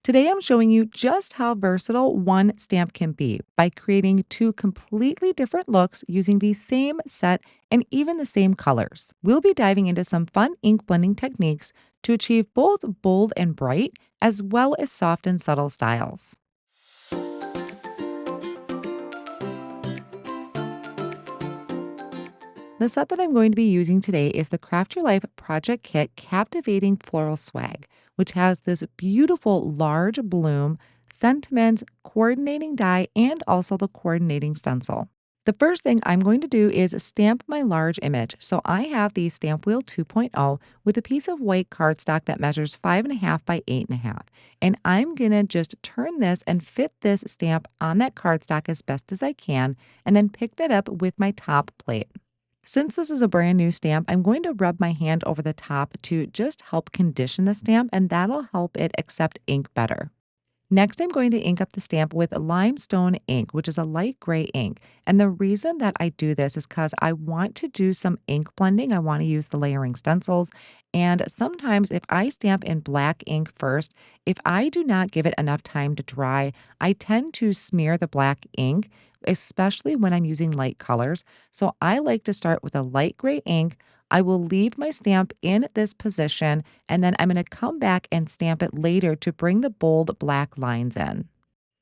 Today, I'm showing you just how versatile one stamp can be by creating two completely different looks using the same set and even the same colors. We'll be diving into some fun ink blending techniques to achieve both bold and bright, as well as soft and subtle styles. The set that I'm going to be using today is the Craft Your Life Project Kit Captivating Floral Swag, which has this beautiful large bloom, sentiments, coordinating die, and also the coordinating stencil. The first thing I'm going to do is stamp my large image. So I have the Stampwheel 2.0 with a piece of white cardstock that measures 5.5 by 8.5. And I'm going to just turn this and fit this stamp on that cardstock as best as I can, and then pick that up with my top plate. Since this is a brand new stamp, I'm going to rub my hand over the top to just help condition the stamp, and that'll help it accept ink better. Next, I'm going to ink up the stamp with limestone ink, which is a light gray ink. And the reason that I do this is because I want to do some ink blending. I want to use the layering stencils. And sometimes, if I stamp in black ink first, if I do not give it enough time to dry, I tend to smear the black ink, especially when I'm using light colors. So I like to start with a light gray ink. I will leave my stamp in this position, and then I'm going to come back and stamp it later to bring the bold black lines in.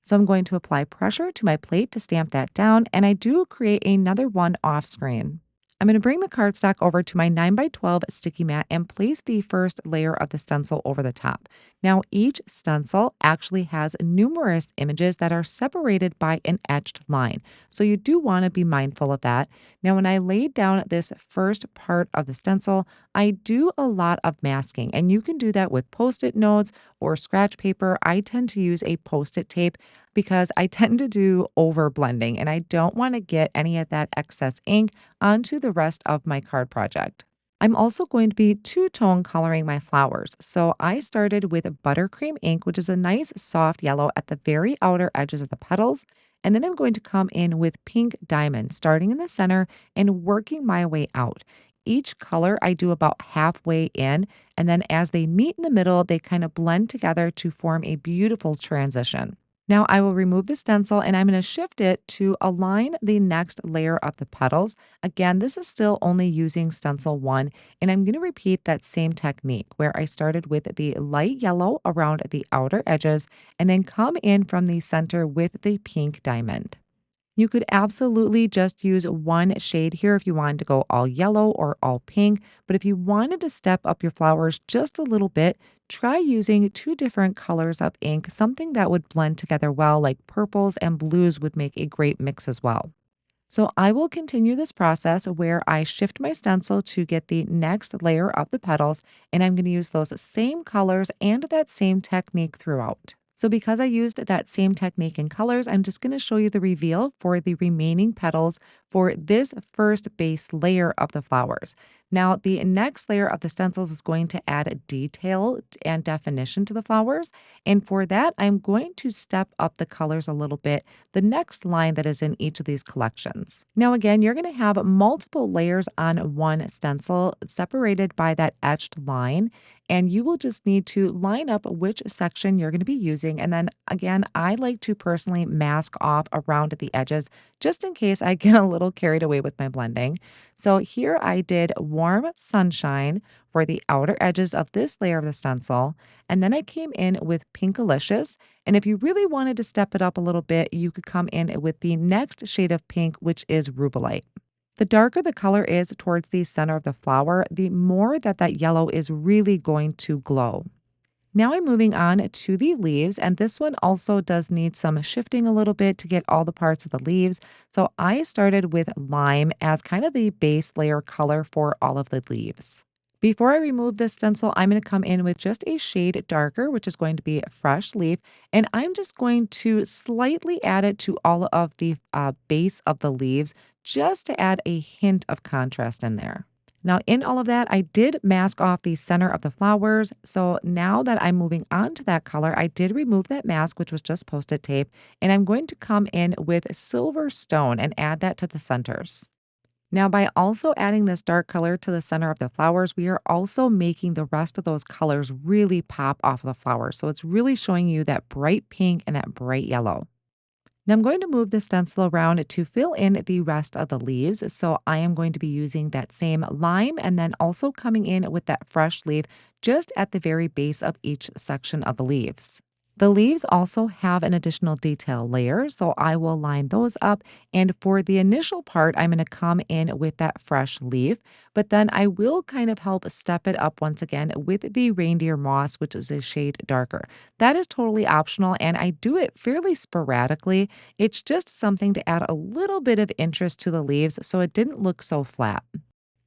So I'm going to apply pressure to my plate to stamp that down, and I do create another one off screen. I'm going to bring the cardstock over to my 9 by 12 sticky mat and place the first layer of the stencil over the top. Now, each stencil actually has numerous images that are separated by an etched line. So you do want to be mindful of that. Now, when I laid down this first part of the stencil, I do a lot of masking, and you can do that with post-it notes or scratch paper. I tend to use a post-it tape because I tend to do over blending and I don't want to get any of that excess ink onto the rest of my card project. I'm also going to be two-tone coloring my flowers. So I started with buttercream ink, which is a nice soft yellow at the very outer edges of the petals. And then I'm going to come in with pink diamond, starting in the center and working my way out. Each color I do about halfway in, and then as they meet in the middle, they kind of blend together to form a beautiful transition. Now I will remove the stencil and I'm going to shift it to align the next layer of the petals. Again, this is still only using stencil one, and I'm going to repeat that same technique where I started with the light yellow around the outer edges and then come in from the center with the pink diamond. You could absolutely just use one shade here if you wanted to go all yellow or all pink. But if you wanted to step up your flowers just a little bit, try using two different colors of ink. Something that would blend together well, like purples and blues, would make a great mix as well. So I will continue this process where I shift my stencil to get the next layer of the petals, and I'm going to use those same colors and that same technique throughout. So because I used that same technique and colors, I'm just going to show you the reveal for the remaining petals for this first base layer of the flowers. Now, the next layer of the stencils is going to add detail and definition to the flowers. And for that, I'm going to step up the colors a little bit, the next line that is in each of these collections. Now, again, you're going to have multiple layers on one stencil separated by that etched line. And you will just need to line up which section you're going to be using. And then again, I like to personally mask off around the edges just in case I get a little carried away with my blending. So here I did warm sunshine for the outer edges of this layer of the stencil. And then I came in with Pinkalicious. And if you really wanted to step it up a little bit, you could come in with the next shade of pink, which is Rubelite. The darker the color is towards the center of the flower, the more that yellow is really going to glow. Now I'm moving on to the leaves, and this one also does need some shifting a little bit to get all the parts of the leaves. So I started with lime as kind of the base layer color for all of the leaves. Before I remove this stencil, I'm going to come in with just a shade darker, which is going to be a fresh leaf. And I'm just going to slightly add it to all of the base of the leaves just to add a hint of contrast in there. Now, in all of that, I did mask off the center of the flowers. So now that I'm moving on to that color, I did remove that mask, which was just post-it tape, and I'm going to come in with silver stone and add that to the centers. Now, by also adding this dark color to the center of the flowers, we are also making the rest of those colors really pop off of the flowers. So it's really showing you that bright pink and that bright yellow. Now I'm going to move the stencil around to fill in the rest of the leaves. So I am going to be using that same lime and then also coming in with that fresh leaf just at the very base of each section of the leaves. The leaves also have an additional detail layer, so I will line those up. And for the initial part, I'm going to come in with that fresh leaf, but then I will kind of help step it up once again with the reindeer moss, which is a shade darker. That is totally optional, and I do it fairly sporadically. It's just something to add a little bit of interest to the leaves so it didn't look so flat.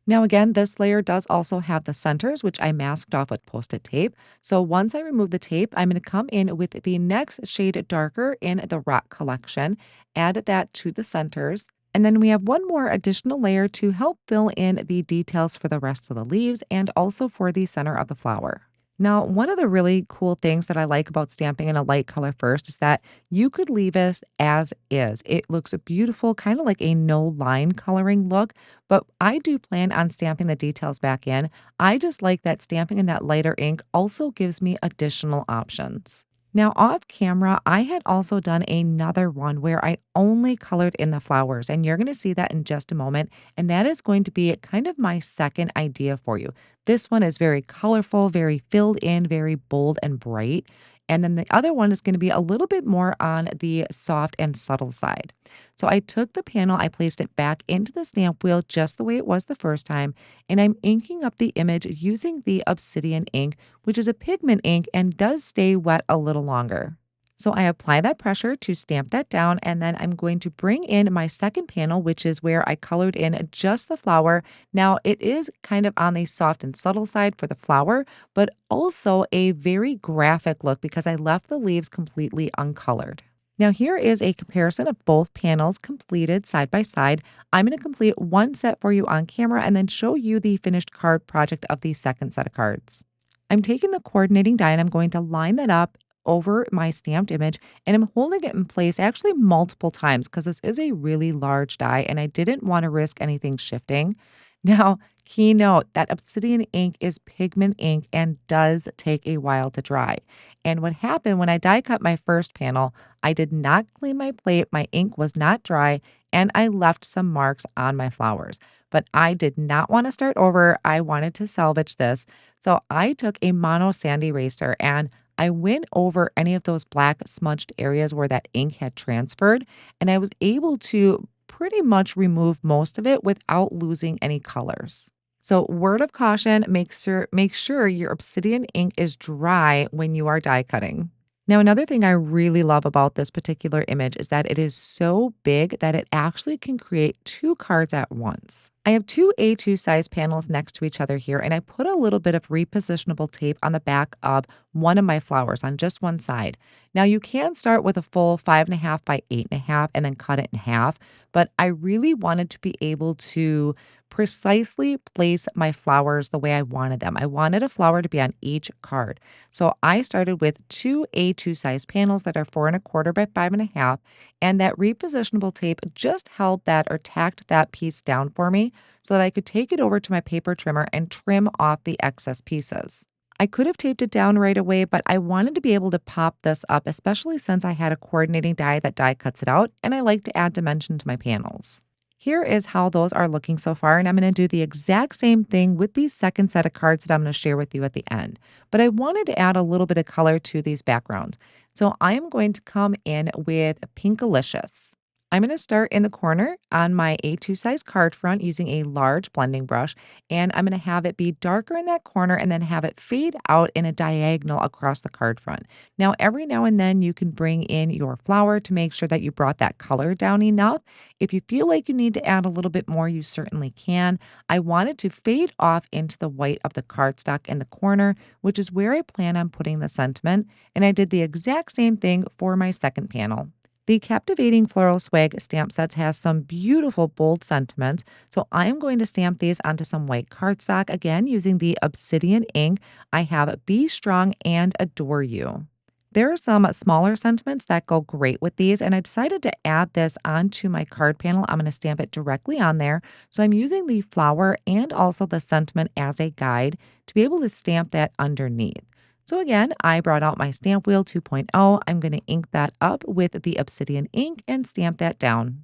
Now, again, this layer does also have the centers, which I masked off with Post-it tape. So once I remove the tape, I'm going to come in with the next shade darker in the rock collection, add that to the centers. And then we have one more additional layer to help fill in the details for the rest of the leaves and also for the center of the flower. Now, one of the really cool things that I like about stamping in a light color first is that you could leave it as is. It looks beautiful, kind of like a no line coloring look, but I do plan on stamping the details back in. I just like that stamping in that lighter ink also gives me additional options. Now, off camera, I had also done another one where I only colored in the flowers, and you're going to see that in just a moment. And that is going to be kind of my second idea for you. This one is very colorful, very filled in, very bold and bright. And then the other one is going to be a little bit more on the soft and subtle side. So I took the panel, I placed it back into the stamp wheel just the way it was the first time, and I'm inking up the image using the obsidian ink, which is a pigment ink and does stay wet a little longer. So I apply that pressure to stamp that down, and then I'm going to bring in my second panel, which is where I colored in just the flower. Now, it is kind of on the soft and subtle side for the flower, but also a very graphic look because I left the leaves completely uncolored. Now, here is a comparison of both panels completed side by side. I'm going to complete one set for you on camera and then show you the finished card project of the second set of cards. I'm taking the coordinating die and I'm going to line that up over my stamped image, and I'm holding it in place actually multiple times because this is a really large die and I didn't want to risk anything shifting. Now, key note that obsidian ink is pigment ink and does take a while to dry. And what happened when I die cut my first panel, I did not clean my plate, my ink was not dry, and I left some marks on my flowers. But I did not want to start over. I wanted to salvage this. So I took a mono sand eraser and I went over any of those black smudged areas where that ink had transferred, and I was able to pretty much remove most of it without losing any colors. So, word of caution, make sure your obsidian ink is dry when you are die cutting. Now, another thing I really love about this particular image is that it is so big that it actually can create two cards at once. I have two A2 size panels next to each other here, and I put a little bit of repositionable tape on the back of one of my flowers on just one side. Now, you can start with a full 5.5 by 8.5 and then cut it in half, but I really wanted to be able to precisely place my flowers the way I wanted them. I wanted a flower to be on each card. So I started with two A2 size panels that are 4.25 by 5.5, and that repositionable tape just held that or tacked that piece down for me so that I could take it over to my paper trimmer and trim off the excess pieces. I could have taped it down right away, but I wanted to be able to pop this up, especially since I had a coordinating die that die cuts it out, and I like to add dimension to my panels. Here is how those are looking so far, and I'm going to do the exact same thing with the second set of cards that I'm going to share with you at the end. But I wanted to add a little bit of color to these backgrounds. So I am going to come in with Pinkalicious. I'm going to start in the corner on my A2 size card front using a large blending brush, and I'm going to have it be darker in that corner and then have it fade out in a diagonal across the card front. Now, every now and then you can bring in your flower to make sure that you brought that color down enough. If you feel like you need to add a little bit more, you certainly can. I wanted to fade off into the white of the cardstock in the corner, which is where I plan on putting the sentiment, and I did the exact same thing for my second panel. The Captivating Floral Swag stamp sets has some beautiful bold sentiments, so I'm going to stamp these onto some white cardstock, again using the obsidian ink. I have Be Strong and Adore You. There are some smaller sentiments that go great with these, and I decided to add this onto my card panel. I'm going to stamp it directly on there. So I'm using the flower and also the sentiment as a guide to be able to stamp that underneath. So again, I brought out my Stamp Wheel 2.0. I'm going to ink that up with the obsidian ink and stamp that down.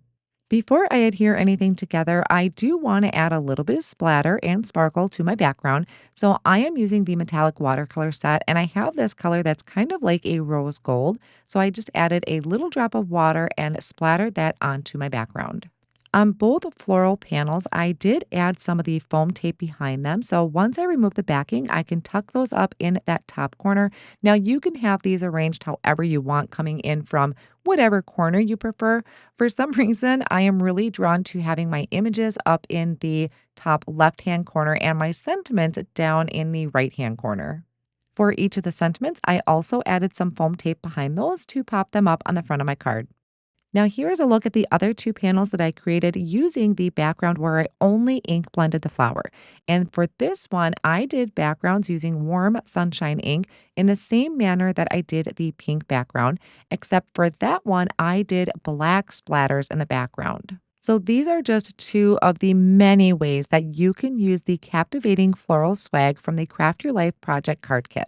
Before I adhere anything together, I do want to add a little bit of splatter and sparkle to my background. So I am using the metallic watercolor set and I have this color that's kind of like a rose gold. So I just added a little drop of water and splattered that onto my background. On both floral panels, I did add some of the foam tape behind them. So once I remove the backing, I can tuck those up in that top corner. Now you can have these arranged however you want, coming in from whatever corner you prefer. For some reason, I am really drawn to having my images up in the top left-hand corner and my sentiments down in the right-hand corner. For each of the sentiments, I also added some foam tape behind those to pop them up on the front of my card. Now here's a look at the other two panels that I created using the background where I only ink blended the flower. And for this one, I did backgrounds using warm sunshine ink in the same manner that I did the pink background, except for that one, I did black splatters in the background. So these are just two of the many ways that you can use the captivating floral swag from the Craft Your Life project card kit.